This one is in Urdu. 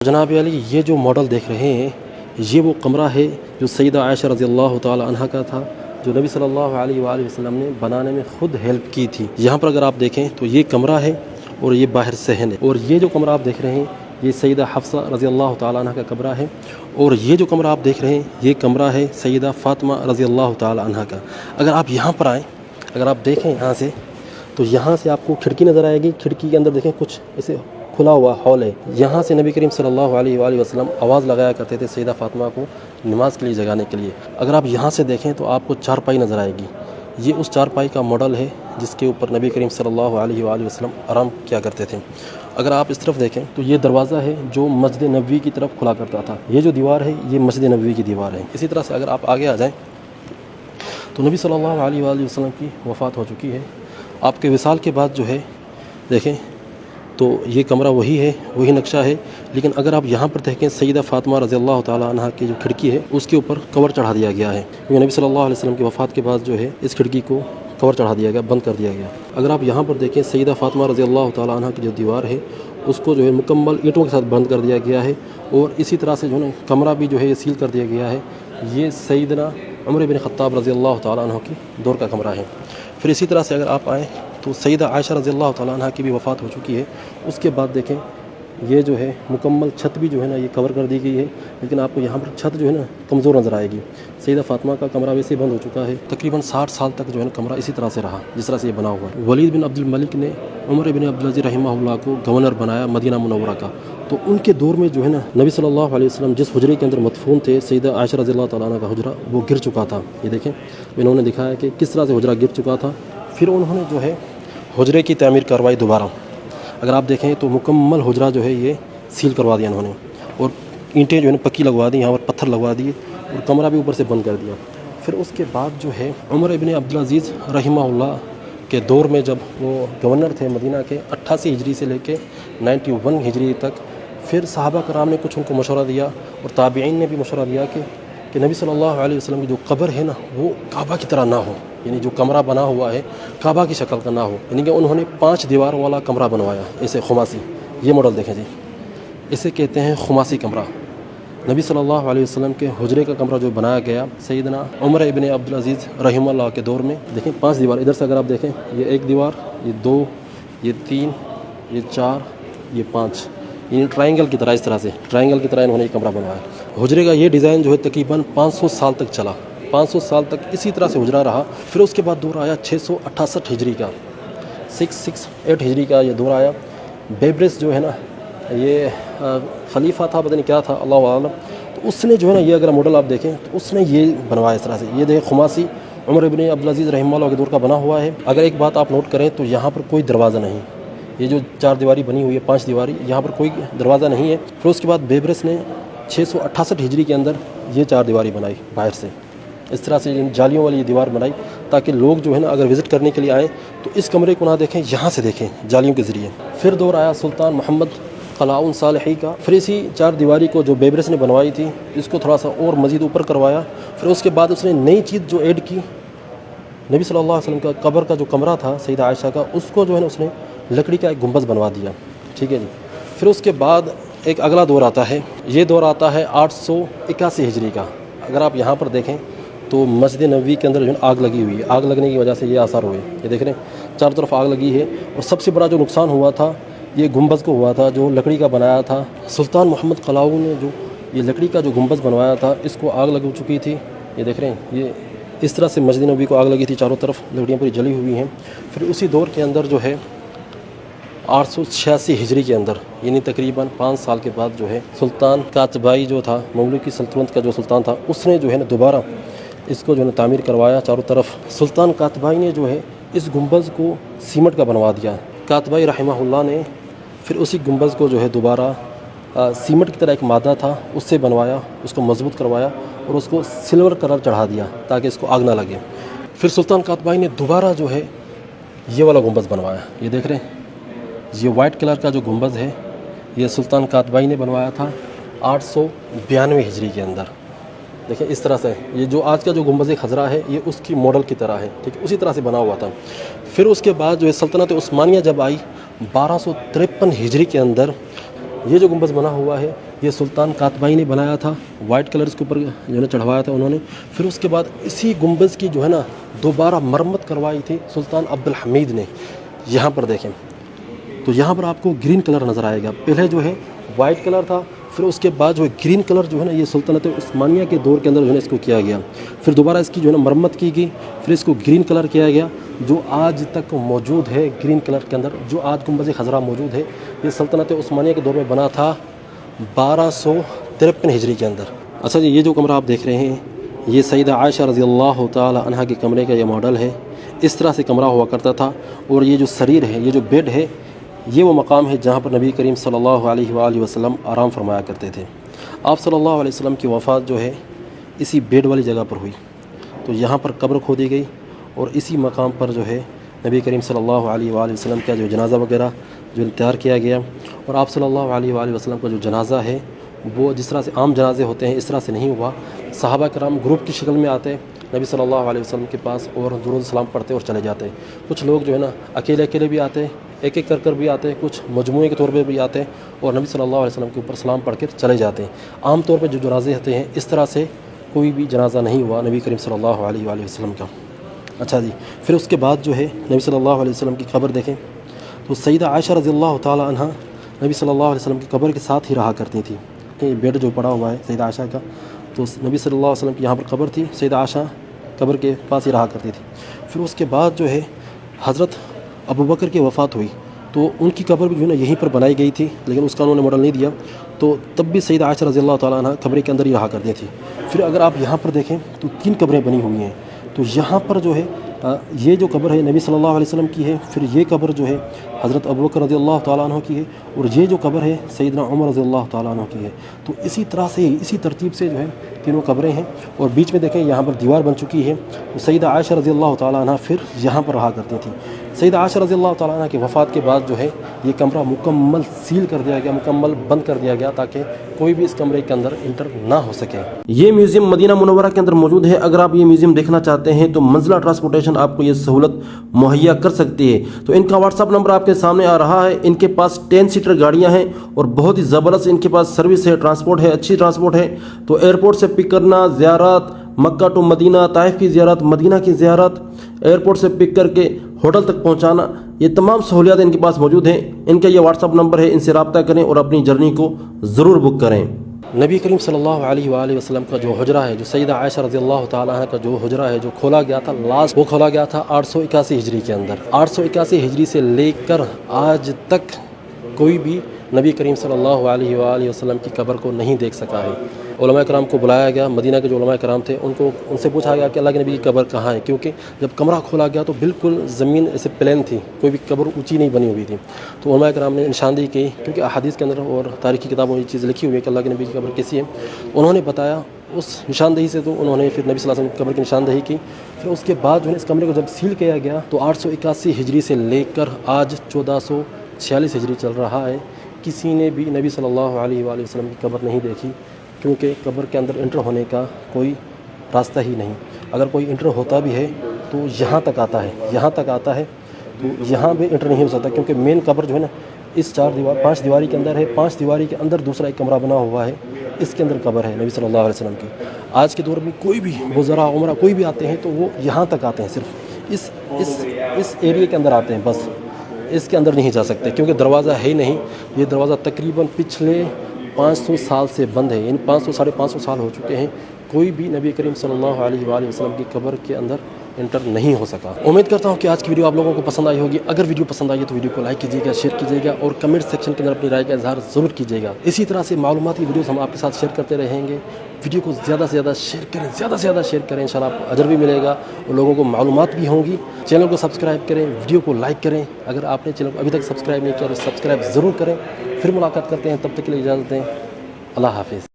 جناب علی، یہ جو ماڈل دیکھ رہے ہیں یہ وہ کمرہ ہے جو سیدہ عائشہ رضی اللہ تعالی عنہ کا تھا، جو نبی صلی اللہ علیہ وآلہ وسلم نے بنانے میں خود ہیلپ کی تھی۔ یہاں پر اگر آپ دیکھیں تو یہ کمرہ ہے اور یہ باہر صحن ہے، اور یہ جو کمرہ آپ دیکھ رہے ہیں یہ سیدہ حفصہ رضی اللہ تعالی عنہ کا کمرہ ہے، اور یہ جو کمرہ آپ دیکھ رہے ہیں یہ کمرہ ہے سیدہ فاطمہ رضی اللہ تعالی عنہ کا۔ اگر آپ یہاں پر آئیں، اگر آپ دیکھیں یہاں سے، تو یہاں سے آپ کو کھڑکی نظر آئے گی۔ کھڑکی کے اندر دیکھیں کچھ ایسے کھلا ہوا ہال ہے، یہاں سے نبی کریم صلی اللہ علیہ وآلہ وسلم آواز لگایا کرتے تھے سیدہ فاطمہ کو نماز کے لیے جگانے کے لیے۔ اگر آپ یہاں سے دیکھیں تو آپ کو چارپائی نظر آئے گی، یہ اس چارپائی کا ماڈل ہے جس کے اوپر نبی کریم صلی اللہ علیہ وآلہ وسلم آرام کیا کرتے تھے۔ اگر آپ اس طرف دیکھیں تو یہ دروازہ ہے جو مسجد نبوی کی طرف کھلا کرتا تھا، یہ جو دیوار ہے یہ مسجد نبوی کی دیوار ہے۔ اسی طرح سے اگر آپ آگے آ جائیں تو نبی صلی اللہ علیہ وآلہ وسلم کی وفات ہو چکی ہے۔ آپ کے وصال کے بعد جو ہے دیکھیں تو یہ کمرہ وہی ہے، وہی نقشہ ہے، لیکن اگر آپ یہاں پر دیکھیں سیدہ فاطمہ رضی اللہ تعالی عنہ کی جو کھڑکی ہے اس کے اوپر کور چڑھا دیا گیا ہے، کیونکہ نبی صلی اللہ علیہ وسلم کی وفات کے بعد جو ہے اس کھڑکی کو کور چڑھا دیا گیا، بند کر دیا گیا۔ اگر آپ یہاں پر دیکھیں سیدہ فاطمہ رضی اللہ تعالی عنہ کی جو دیوار ہے اس کو جو ہے مکمل اینٹوں کے ساتھ بند کر دیا گیا ہے، اور اسی طرح سے جو ہے کمرہ بھی جو ہے یہ سیل کر دیا گیا ہے۔ یہ سیدنا عمر بن خطاب رضی اللہ تعالی عنہ کی دور کا کمرہ ہے۔ پھر اسی طرح سے اگر آپ آئیں تو سیدہ عائشہ رضی اللہ تعالیٰ عنہ کی بھی وفات ہو چکی ہے۔ اس کے بعد دیکھیں یہ جو ہے مکمل چھت بھی جو ہے نا یہ کور کر دی گئی ہے، لیکن آپ کو یہاں پر چھت جو ہے نا کمزور نظر آئے گی۔ سیدہ فاطمہ کا کمرہ ویسے بند ہو چکا ہے، تقریباً 60 سال تک جو ہے نا کمرہ اسی طرح سے رہا جس طرح سے یہ بنا ہوا ہے۔ ولید بن عبد الملک نے عمر بن عبدالعزیز رحمہ اللہ کو گورنر بنایا مدینہ منورہ کا، تو ان کے دور میں جو ہے نا نبی صلی اللہ علیہ وسلم جس حجرے کے اندر مدفون تھے سیدہ عائشہ رضی اللہ تعالیٰ عنہ کا حجرہ وہ گر چکا تھا۔ یہ دیکھیں انہوں نے دکھایا کہ کس طرح سے حجرہ گر چکا تھا۔ پھر انہوں نے جو ہے حجرے کی تعمیر کروائی دوبارہ۔ اگر آپ دیکھیں تو مکمل حجرہ جو ہے یہ سیل کروا دیا انہوں نے، اور اینٹیں جو ہے نا پکی لگوا دی، یہاں پر پتھر لگوا دیے، اور کمرہ بھی اوپر سے بند کر دیا۔ پھر اس کے بعد جو ہے عمر ابن عبدالعزیز رحمہ اللہ کے دور میں جب وہ گورنر تھے مدینہ کے 88 ہجری سے لے کے 91 ہجری تک، پھر صحابہ کرام نے کچھ ان کو مشورہ دیا اور تابعین نے بھی مشورہ دیا کہ نبی صلی اللہ علیہ وسلم کی جو قبر ہے نا وہ کعبہ کی طرح نہ ہو، یعنی جو کمرہ بنا ہوا ہے کعبہ کی شکل کا نہ ہو، یعنی کہ انہوں نے 5 دیوار والا کمرہ بنوایا، ایسے خماسی۔ یہ ماڈل دیکھیں جی، اسے کہتے ہیں خماسی کمرہ۔ نبی صلی اللہ علیہ وسلم کے حجرے کا کمرہ جو بنایا گیا سیدنا عمر ابن عبدالعزیز رحمہ اللہ کے دور میں، دیکھیں 5 دیوار، ادھر سے اگر آپ دیکھیں یہ 1 دیوار، یہ 2، یہ 3، یہ 4، یہ 5، یعنی ٹرائنگل کی طرح، اس طرح سے ٹرائنگل کی طرح انہوں نے یہ کمرہ بنوایا۔ حجرے کا یہ ڈیزائن جو ہے تقریباً 500 سال تک چلا، 500 سال تک اسی طرح سے حجرہ رہا۔ پھر اس کے بعد دور آیا 668 ہجری کا، 668 ہجری کا یہ دور آیا۔ بیبرس جو ہے نا یہ خلیفہ تھا، پتہ نہیں کیا تھا، اللہ عالم، تو اس نے جو ہے نا یہ اگر ماڈل آپ دیکھیں تو اس نے یہ بنوایا اس طرح سے۔ یہ دیکھیں خماسی عمر ابن عبدالعزیز رحمہ اللہ کے دور کا بنا ہوا ہے۔ اگر ایک بات آپ نوٹ کریں تو یہاں پر کوئی دروازہ نہیں، یہ جو 4 دیواری بنی ہوئی ہے، 5 دیواری، یہاں پر کوئی دروازہ نہیں ہے۔ پھر اس کے بعد بیبرس نے 668 ہجری کے اندر یہ 4 دیواری بنائی باہر سے، اس طرح سے جالیوں والی یہ دیوار بنائی تاکہ لوگ جو ہے نا اگر وزٹ کرنے کے لیے آئیں تو اس کمرے کو نہ دیکھیں، یہاں سے دیکھیں جالیوں کے ذریعے۔ پھر دور آیا سلطان محمد قلاؤن صالحی کا۔ پھر اسی 4 دیواری کو جو بیبرس نے بنوائی تھی اس کو تھوڑا سا اور مزید اوپر کروایا۔ پھر اس کے بعد اس نے نئی چیز جو ایڈ کی، نبی صلی اللہ علیہ وسلم کا قبر کا جو کمرہ تھا سیدہ عائشہ کا، اس کو جو ہے نا اس نے لکڑی کا ایک گنبد بنوا دیا، ٹھیک ہے جی۔ پھر اس کے بعد ایک اگلا دور آتا ہے، یہ دور آتا ہے 881 ہجری کا۔ اگر آپ یہاں پر دیکھیں تو مسجد نبوی کے اندر جو ہے آگ لگی ہوئی ہے، آگ لگنے کی وجہ سے یہ آثار ہوئے، یہ دیکھ رہے ہیں چاروں طرف آگ لگی ہے۔ اور سب سے بڑا جو نقصان ہوا تھا یہ گنبد کو ہوا تھا جو لکڑی کا بنایا تھا۔ سلطان محمد قلاؤن نے جو یہ لکڑی کا جو گنبد بنوایا تھا اس کو آگ لگ چکی تھی، یہ دیکھ رہے ہیں، یہ اس طرح سے مسجد نبوی کو آگ لگی تھی، چاروں طرف لکڑیاں پوری جلی ہوئی ہیں۔ پھر اسی دور کے اندر جو ہے 886 ہجری کے اندر، یعنی تقریباً 5 سال کے بعد جو ہے سلطان قاتبائی جو تھا، مملوکی سلطنت کا جو سلطان تھا، اس نے جو ہے نا دوبارہ اس کو جو ہے نا تعمیر کروایا چاروں طرف۔ سلطان قاتبائی نے جو ہے اس گنبد کو سیمنٹ کا بنوا دیا۔ قاتبائی رحمہ اللہ نے پھر اسی گنبد کو جو ہے دوبارہ سیمنٹ کی طرح ایک مادہ تھا اس سے بنوایا، اس کو مضبوط کروایا اور اس کو سلور کلر چڑھا دیا تاکہ اس کو آگ نہ لگے۔ پھر سلطان قاتبائی نے دوبارہ جو ہے یہ والا گنبد بنوایا، یہ دیکھ رہے ہیں یہ وائٹ کلر کا جو گنبد ہے یہ سلطان قاتبائی نے بنوایا تھا 892 ہجری کے اندر۔ دیکھیں اس طرح سے یہ جو آج کا جو گنبد خضرا ہے یہ اس کی ماڈل کی طرح ہے، ٹھیک ہے، اسی طرح سے بنا ہوا تھا۔ پھر اس کے بعد جو ہے سلطنت عثمانیہ جب آئی 1253 ہجری کے اندر، یہ جو گنبد بنا ہوا ہے یہ سلطان قاتبائی نے بنایا تھا، وائٹ کلر اس کے اوپر جو ہے چڑھوایا تھا انہوں نے. پھر اس کے بعد اسی گنبد کی جو ہے نا دوبارہ مرمت کروائی تھی سلطان عبد الحمید نے. یہاں پر دیکھیں تو یہاں پر آپ کو گرین کلر نظر آئے گا. پہلے جو ہے وائٹ کلر تھا، پھر اس کے بعد جو ہے گرین کلر جو ہے نا یہ سلطنت عثمانیہ کے دور کے اندر جو ہے اس کو کیا گیا. پھر دوبارہ اس کی جو ہے نا مرمت کی گئی، پھر اس کو گرین کلر کیا گیا جو آج تک موجود ہے. گرین کلر کے اندر جو آج گنبد خضرا موجود ہے یہ سلطنت عثمانیہ کے دور میں بنا تھا 1253 ہجری کے اندر. اچھا جی، یہ جو کمرہ آپ دیکھ رہے ہیں یہ سیدہ عائشہ رضی اللہ تعالی عنہا کے کمرے کا یہ ماڈل ہے. اس طرح سے کمرہ ہوا کرتا تھا. اور یہ جو سریر ہے، یہ جو بیڈ ہے، یہ وہ مقام ہے جہاں پر نبی کریم صلی اللہ علیہ وآلہ وسلم آرام فرمایا کرتے تھے. آپ صلی اللہ علیہ وسلم کی وفات جو ہے اسی بیڈ والی جگہ پر ہوئی. تو یہاں پر قبر کھودی گئی اور اسی مقام پر جو ہے نبی کریم صلی اللہ علیہ وآلہ وسلم کا جو جنازہ وغیرہ جو تیار کیا گیا. اور آپ صلی اللہ علیہ وآلہ وسلم کا جو جنازہ ہے وہ جس طرح سے عام جنازے ہوتے ہیں اس طرح سے نہیں ہوا. صحابہ کرام گروپ کی شکل میں آتے نبی صلی اللہ علیہ وسلم کے پاس اور درود السلام پڑھتے اور چلے جاتے. کچھ لوگ جو ہے نا اکیلے اکیلے بھی آتے، ایک ایک کر بھی آتے، کچھ مجموعے کے طور پہ بھی آتے اور نبی صلی اللہ علیہ وسلم کے اوپر سلام پڑھ کر چلے جاتے. عام طور پہ جو جنازے ہوتے ہیں اس طرح سے کوئی بھی جنازہ نہیں ہوا نبی کریم صلی اللہ علیہ وآلہ وسلم کا. اچھا جی، پھر اس کے بعد جو ہے نبی صلی اللہ علیہ وسلم کی قبر دیکھیں تو سیدہ عائشہ رضی اللہ تعالی عنہ نبی صلی اللہ علیہ وسلم کی قبر کے ساتھ ہی رہا کرتی تھی. یہ بیڈ جو پڑا ہوا ہے سیدہ عائشہ کا، تو نبی صلی اللہ علیہ وسلم کی یہاں پر قبر تھی، سیدہ عائشہ قبر کے پاس ہی رہا کرتی تھی. پھر اس کے بعد جو ہے حضرت ابوبکر کی وفات ہوئی تو ان کی قبر بھی جو ہے نا یہیں پر بنائی گئی تھی، لیکن اس کا انہوں نے ماڈل نہیں دیا. تو تب بھی سیدہ عائشہ رضی اللہ تعالیٰ عنہ قبر کے اندر ہی رہا کرتی تھی. پھر اگر آپ یہاں پر دیکھیں تو 3 قبریں بنی ہوئی ہیں. تو یہاں پر جو ہے یہ جو قبر ہے نبی صلی اللہ علیہ وسلم کی ہے، پھر یہ قبر جو ہے حضرت ابوبکر رضی اللہ تعالیٰ عنہ کی ہے، اور یہ جو قبر ہے سیدنا عمر رضی اللہ تعالیٰ عنہ کی ہے. تو اسی طرح سے اسی ترتیب سے جو ہے تینوں قبریں ہیں. اور بیچ میں دیکھیں یہاں پر دیوار بن چکی ہے. سیدہ عائشہ رضی اللہ تعالیٰ عنہ پھر یہاں پر رہا کرتی تھیں. سیدہ عائشہ رضی اللہ تعالیٰ عنہ کی وفات کے بعد جو ہے یہ کمرہ مکمل سیل کر دیا گیا، مکمل بند کر دیا گیا تاکہ کوئی بھی اس کمرے کے اندر انٹر نہ ہو سکے. یہ میوزیم مدینہ منورہ کے اندر موجود ہے. اگر آپ یہ میوزیم دیکھنا چاہتے ہیں تو منزلہ ٹرانسپورٹیشن آپ کو یہ سہولت مہیا کر سکتی ہے. تو ان کا واٹس ایپ نمبر آپ کے سامنے آ رہا ہے. ان کے پاس 10 سیٹر گاڑیاں ہیں اور بہت ہی زبردست ان کے پاس سروس ہے، ٹرانسپورٹ ہے، اچھی ٹرانسپورٹ ہے. تو ایئرپورٹ سے پک کرنا، زیارات، مکہ ٹو مدینہ، طائف کی زیارت، مدینہ کی زیارت، ایئرپورٹ سے پک کر کے ہوٹل تک پہنچانا، یہ تمام سہولیات ان کے پاس موجود ہیں. ان کا یہ واٹس ایپ نمبر ہے، ان سے رابطہ کریں اور اپنی جرنی کو ضرور بک کریں. نبی کریم صلی اللہ علیہ وآلہ وسلم کا جو حجرہ ہے، جو سیدہ عائشہ رضی اللہ تعالیٰ عنہ کا جو حجرہ ہے جو کھولا گیا تھا لاسٹ، وہ کھولا گیا تھا 881 ہجری کے اندر. 881 ہجری سے لے کر آج تک کوئی بھی نبی کریم صلی اللہ علیہ وآلہ وسلم کی قبر کو نہیں دیکھ سکا ہے. علماء کرام کو بلایا گیا، مدینہ کے جو علماء کرام تھے ان سے پوچھا گیا کہ اللہ کے نبی کی قبر کہاں ہے، کیونکہ جب کمرہ کھولا گیا تو بالکل زمین ایسے پلین تھی، کوئی بھی قبر اونچی نہیں بنی ہوئی تھی. تو علماء کرام نے نشاندہی کی، کیونکہ احادیث کے اندر اور تاریخی کتابوں میں یہ چیز لکھی ہوئی ہے کہ اللہ کے نبی کی قبر کیسی ہے. انہوں نے بتایا اس نشاندہی سے، تو انہوں نے پھر نبی صلی اللہ علیہ وسلم کی قبر کی نشاندہی کی. پھر اس کے بعد جو ہے اس کمرے کو جب سیل کیا گیا تو 881 ہجری سے لے کر آج 1446 ہجری چل رہا ہے، کسی نے بھی نبی صلی اللہ علیہ وآلہ وسلم کی قبر نہیں دیکھی، کیونکہ قبر کے اندر انٹر ہونے کا کوئی راستہ ہی نہیں. اگر کوئی انٹر ہوتا بھی ہے تو یہاں تک آتا ہے، یہاں تک آتا ہے، تو یہاں بھی انٹر نہیں ہو سکتا، کیونکہ مین قبر جو ہے نا اس 5 دیواری کے اندر ہے. 5 دیواری کے اندر دوسرا ایک کمرہ بنا ہوا ہے، اس کے اندر قبر ہے نبی صلی اللہ علیہ وسلم کی. آج کے دور میں کوئی بھی وزراء عمرہ کوئی بھی آتے ہیں تو وہ یہاں تک آتے ہیں، صرف اس ایریے کے اندر آتے ہیں، بس اس کے اندر نہیں جا سکتے کیونکہ دروازہ ہے ہی نہیں. یہ دروازہ تقریباً پچھلے 500 سال سے بند ہے، یعنی 500-550 سال ہو چکے ہیں، کوئی بھی نبی کریم صلی اللہ علیہ وآلہ وسلم کی قبر کے اندر انٹر نہیں ہو سکا. امید کرتا ہوں کہ آج کی ویڈیو آپ لوگوں کو پسند آئی ہوگی. اگر ویڈیو پسند آئی ہے تو ویڈیو کو لائک کیجیے گا، شیئر کیجیے گا اور کمنٹ سیکشن کے اندر اپنی رائے کا اظہار ضرور کیجیے گا. اسی طرح سے معلوماتی ویڈیوز ہم آپ کے ساتھ شیئر کرتے رہیں گے. ویڈیو کو زیادہ سے زیادہ شیئر کریں، زیادہ سے زیادہ شیئر کریں، انشاءاللہ آپ کو اجر بھی ملے گا اور لوگوں کو معلومات بھی ہوں گی. چینل کو سبسکرائب کریں، ویڈیو کو لائک کریں. اگر آپ نے چینل کو ابھی تک سبسکرائب نہیں کیا تو سبسکرائب ضرور کریں. پھر ملاقات کرتے ہیں، تب تک کے لیے اجازت دیں. اللہ حافظ.